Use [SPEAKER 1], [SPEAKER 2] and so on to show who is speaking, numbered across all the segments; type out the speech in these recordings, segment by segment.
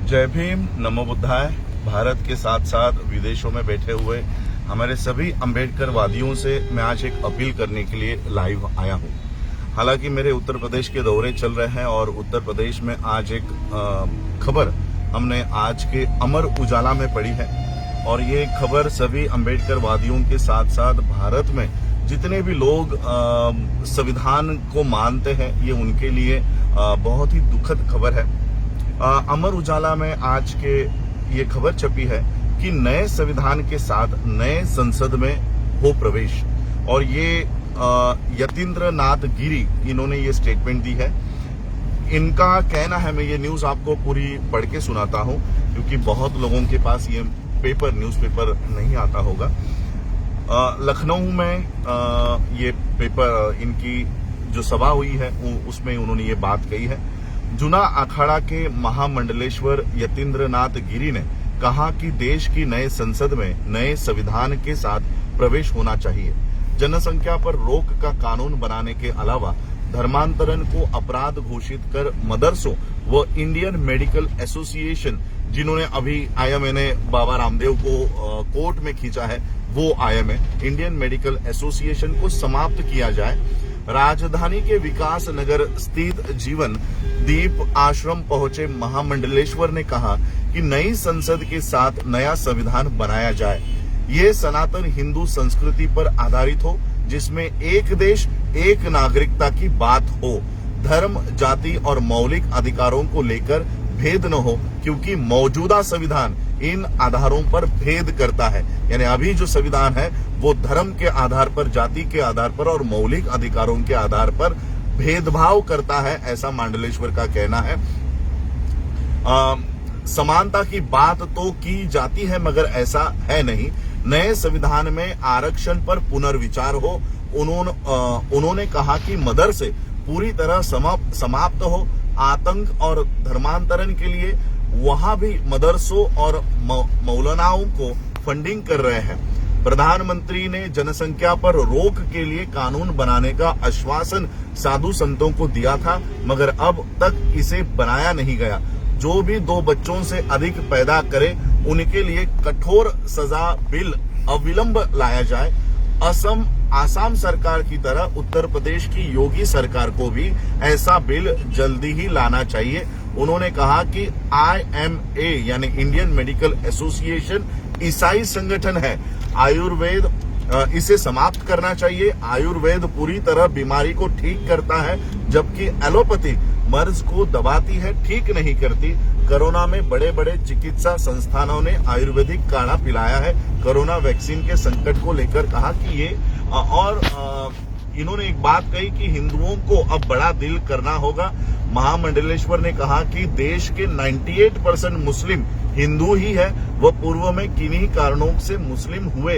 [SPEAKER 1] जय भीम, नमो बुद्धाय। भारत के साथ साथ विदेशों में बैठे हुए हमारे सभी अम्बेडकर वादियों से मैं आज एक अपील करने के लिए लाइव आया हूं। हालांकि मेरे उत्तर प्रदेश के दौरे चल रहे हैं और उत्तर प्रदेश में आज एक खबर हमने आज के अमर उजाला में पढ़ी है और ये खबर सभी अम्बेडकर वादियों के साथ साथ भारत में जितने भी लोग संविधान को मानते हैं ये उनके लिए बहुत ही दुखद खबर है। अमर उजाला में आज के ये खबर छपी है कि नए संविधान के साथ नए संसद में हो प्रवेश, और ये यतीन्द्र नाथ गिरी इन्होंने ये स्टेटमेंट दी है। इनका कहना है, मैं ये न्यूज आपको पूरी पढ़ के सुनाता हूं क्योंकि बहुत लोगों के पास ये न्यूज़पेपर नहीं आता होगा। लखनऊ में ये पेपर इनकी जो सभा हुई है उसमें उन्होंने ये बात कही है। जुना अखाड़ा के महामंडलेश्वर यतीन्द्र नाथ गिरी ने कहा कि देश की नए संसद में नए संविधान के साथ प्रवेश होना चाहिए। जनसंख्या पर रोक का कानून बनाने के अलावा धर्मांतरण को अपराध घोषित कर मदरसों व इंडियन मेडिकल एसोसिएशन, जिन्होंने अभी आईएमए बाबा रामदेव को कोर्ट में खींचा है, वो आईएमए इंडियन मेडिकल एसोसिएशन को समाप्त किया जाए। राजधानी के विकास नगर स्थित जीवन दीप आश्रम पहुंचे महामंडलेश्वर ने कहा कि नई संसद के साथ नया संविधान बनाया जाए। ये सनातन हिंदू संस्कृति पर आधारित हो, जिसमें एक देश एक नागरिकता की बात हो, धर्म, जाति और मौलिक अधिकारों को लेकर भेद न हो, क्योंकि मौजूदा संविधान इन आधारों पर भेद करता है। यानी अभी जो संविधान है वो धर्म के आधार पर, जाति के आधार पर और मौलिक अधिकारों के आधार पर भेदभाव करता है, ऐसा मंडलेश्वर का कहना है। समानता की बात तो की जाती है मगर ऐसा है नहीं। नए संविधान में आरक्षण पर पुनर्विचार हो। उन्होंने कहा कि मदरसे पूरी तरह समाप्त हो। आतंक और धर्मांतरण के लिए वहां भी मदरसों और मौलानाओं को फंडिंग कर रहे हैं। प्रधानमंत्री ने जनसंख्या पर रोक के लिए कानून बनाने का आश्वासन साधु संतों को दिया था, मगर अब तक इसे बनाया नहीं गया। जो भी 2 बच्चों से अधिक पैदा करे उनके लिए कठोर सजा बिल अविलंब लाया जाए। आसाम सरकार की तरह उत्तर प्रदेश की योगी सरकार को भी ऐसा बिल जल्दी ही लाना चाहिए। उन्होंने कहा कि IMA यानी इंडियन मेडिकल एसोसिएशन ईसाई संगठन है। आयुर्वेद इसे समाप्त करना चाहिए। आयुर्वेद पूरी तरह बीमारी को ठीक करता है, जबकि एलोपैथी मर्ज को दबाती है, ठीक नहीं करती। कोरोना में बड़े बड़े चिकित्सा संस्थानों ने आयुर्वेदिक काढ़ा पिलाया है। कोरोना वैक्सीन के संकट को लेकर कहा कि ये और इन्होंने एक बात कही कि हिंदुओं को अब बड़ा दिल करना होगा। महामंडलेश्वर ने कहा कि देश के 98% मुस्लिम हिंदू ही है। वह पूर्व में किन्हीं कारणों से मुस्लिम हुए,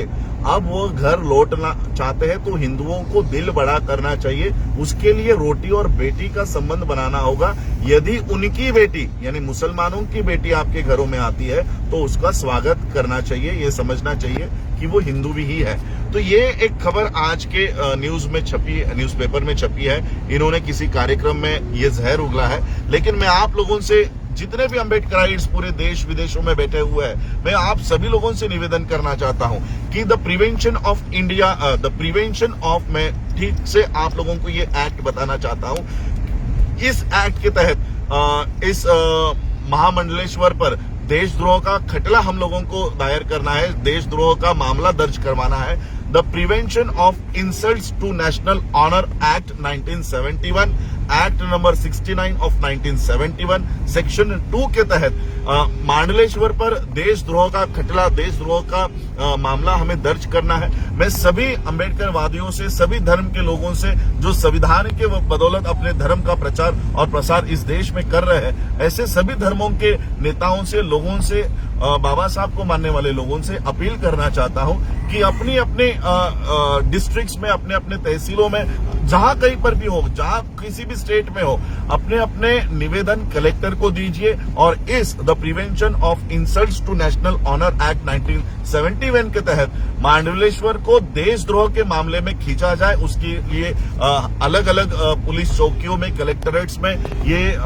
[SPEAKER 1] अब वो घर लौटना चाहते हैं, तो हिंदुओं को दिल बड़ा करना चाहिए। उसके लिए रोटी और बेटी का संबंध बनाना होगा। यदि उनकी बेटी यानी मुसलमानों की बेटी आपके घरों में आती है तो उसका स्वागत करना चाहिए। ये समझना चाहिए कि वो हिंदू भी ही है। तो ये एक खबर आज के न्यूज़पेपर में छपी है। इन्होंने किसी कार्यक्रम में ये जहर उगला है। लेकिन मैं आप लोगों से, जितने भी अम्बेडकराइट्स पूरे देश विदेशों में बैठे हुए हैं, मैं आप सभी लोगों से निवेदन करना चाहता हूं कि द प्रिवेंशन ऑफ मैं ठीक से आप लोगों को ये एक्ट बताना चाहता हूं। इस एक्ट के तहत इस महामंडलेश्वर पर देशद्रोह का खटला हम लोगों को दायर करना है, देशद्रोह का मामला दर्ज करवाना है। The prevention of insults to national honour act 1971, act number 69 of 1971 section 2 के तहत मंडलेश्वर पर देशद्रोह का खटला, देशद्रोह का मामला हमें दर्ज करना है। मैं सभी अम्बेडकर वादियों से, सभी धर्म के लोगों से जो संविधान के बदौलत अपने धर्म का प्रचार और प्रसार इस देश में कर रहे हैं, ऐसे सभी धर्मों के नेताओं से, लोगों से, बाबा साहब को मानने वाले लोगों से अपील करना चाहता हूं कि अपनी अपने डिस्ट्रिक्ट्स में, अपने अपने तहसीलों में जहां कहीं पर भी हो, जहां किसी भी स्टेट में हो, अपने अपने निवेदन कलेक्टर को दीजिए और इस the prevention of insults to national honour act 1971 के तहत मांडलेश्वर को देशद्रोह के मामले में खींचा जाए। उसके लिए अलग अलग पुलिस चौकियों में, कलेक्टरेट्स में ये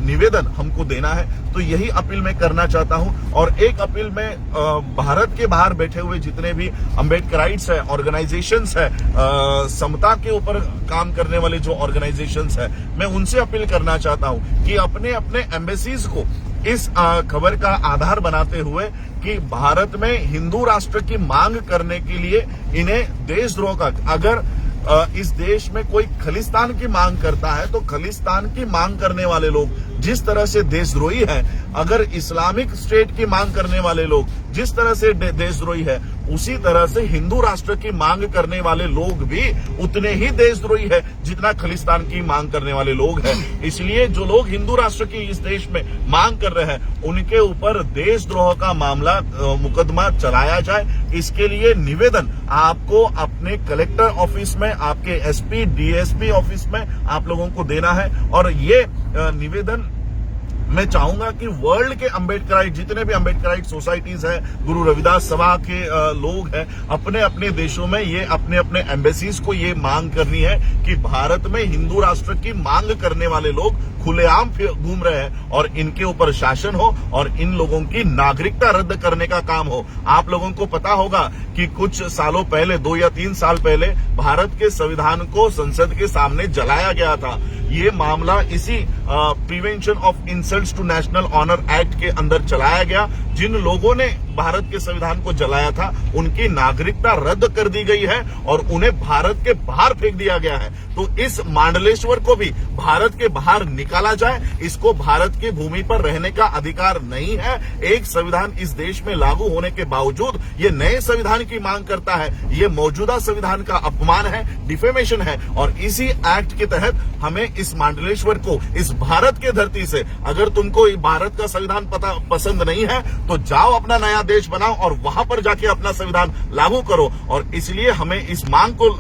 [SPEAKER 1] निवेदन हमको देना है। तो यही अपील मैं करना चाहता हूं। और एक अपील में भारत के बाहर बैठे हुए जितने भी अम्बेडकराइट्स है, ऑर्गेनाइजेशंस है, समता के ऊपर काम करने वाले जो ऑर्गेनाइजेशंस है, मैं उनसे अपील करना चाहता हूं कि अपने अपने एम्बेसीज को इस खबर का आधार बनाते हुए कि भारत में हिंदू राष्ट्र की मांग करने के लिए इन्हें देशद्रोह का, अगर इस देश में कोई खलिस्तान की मांग करता है तो खलिस्तान की मांग करने वाले लोग जिस तरह से देशद्रोही है, अगर इस्लामिक स्टेट की मांग करने वाले लोग जिस तरह से देशद्रोही है, उसी तरह से हिंदू राष्ट्र की मांग करने वाले लोग भी उतने ही देशद्रोही है जितना खलिस्तान की मांग करने वाले लोग हैं। इसलिए जो लोग हिंदू राष्ट्र की इस देश में मांग कर रहे हैं, उनके ऊपर देशद्रोह का मामला, मुकदमा चलाया जाए। इसके लिए निवेदन आपको अपने कलेक्टर ऑफिस में, आपके एसपी, डीएसपी ऑफिस में आप लोगों को देना है। और ये निवेदन मैं चाहूंगा कि वर्ल्ड के अम्बेडकराइट, जितने भी अम्बेडकराइट सोसाइटीज है, गुरु रविदास सभा के लोग हैं, अपने अपने देशों में ये अपने अपने एम्बेसीज को ये मांग करनी है कि भारत में हिंदू राष्ट्र की मांग करने वाले लोग खुलेआम घूम रहे हैं और इनके ऊपर शासन हो और इन लोगों की नागरिकता रद्द करने का काम हो। आप लोगों को पता होगा कि कुछ सालों पहले, 2 या 3 साल पहले, भारत के संविधान को संसद के सामने जलाया गया था। ये मामला इसी prevention of insults to national honour act के अंदर चलाया गया। जिन लोगों ने भारत के संविधान को जलाया था, उनकी नागरिकता रद्द कर दी गई है और उन्हें भारत के बाहर फेंक दिया गया है। तो इस मांडलेश्वर को भी भारत के बाहर निकाला जाए। इसको भारत की भूमि पर रहने का अधिकार नहीं है। एक संविधान इस देश में लागू होने के बावजूद ये नए संविधान की मांग करता है। ये मौजूदा संविधान का अपमान है, डिफेमेशन है। और इसी एक्ट के तहत हमें इस मांडलेश्वर को, इस भारत के धरती से, अगर तुमको भारत का संविधान पसंद नहीं है तो जाओ अपना नया देश बनाओ और वहां पर जाके अपना संविधान लागू करो। और इसलिए हमें इस मांग को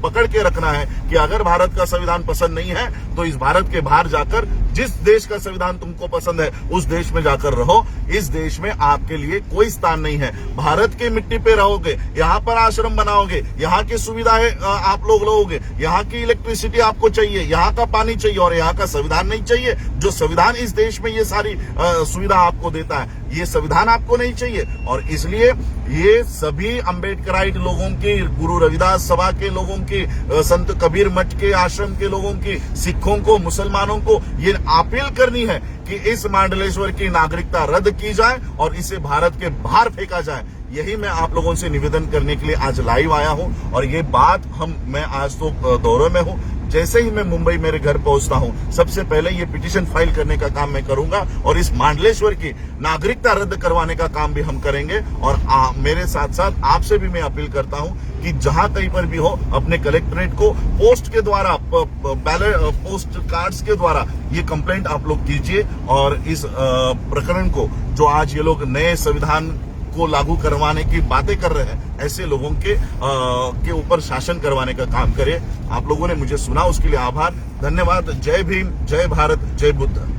[SPEAKER 1] पकड़ के रखना है कि अगर भारत का संविधान पसंद नहीं है तो इस भारत के बाहर जाकर जिस देश का संविधान तुमको पसंद है उस देश में जाकर रहो। इस देश में आपके लिए कोई स्थान नहीं है। भारत की मिट्टी पे रहोगे, यहाँ पर आश्रम बनाओगे, यहाँ की सुविधाएं आप लोग लोगे, यहाँ की इलेक्ट्रिसिटी आपको चाहिए, यहाँ का पानी चाहिए और यहाँ का संविधान नहीं चाहिए। जो संविधान इस देश में ये सारी सुविधा आपको देता है, ये संविधान आपको नहीं चाहिए। और इसलिए ये सभी अम्बेडकराइट लोगों की, गुरु रविदास सभा के लोगों की, संत कबीर मठ के आश्रम के लोगों की, सिखों को, मुसलमानों को ये अपील करनी है कि इस मांडलेश्वर की नागरिकता रद्द की जाए और इसे भारत के बाहर फेंका जाए। यही मैं आप लोगों से निवेदन करने के लिए आज लाइव आया हूं। और ये बात मैं आज तो दौरे में हूं। जैसे ही मैं मुंबई मेरे घर पहुंचता हूं, सबसे पहले ये पिटीशन फाइल करने का काम मैं करूंगा और इस मांडलेश्वर की नागरिकता रद्द करवाने का काम भी हम करेंगे। और मेरे साथ साथ आपसे भी मैं अपील करता हूं कि जहां कहीं पर भी हो, अपने कलेक्ट्रेट को पोस्ट के द्वारा, पोस्ट कार्ड्स के द्वारा ये कंप्लेंट आप लोग कीजिए और इस प्रकरण को, जो आज ये लोग नए संविधान को लागू करवाने की बातें कर रहे हैं, ऐसे लोगों के ऊपर शासन करवाने का काम करें। आप लोगों ने मुझे सुना, उसके लिए आभार, धन्यवाद। जय भीम, जय भारत, जय बुद्ध।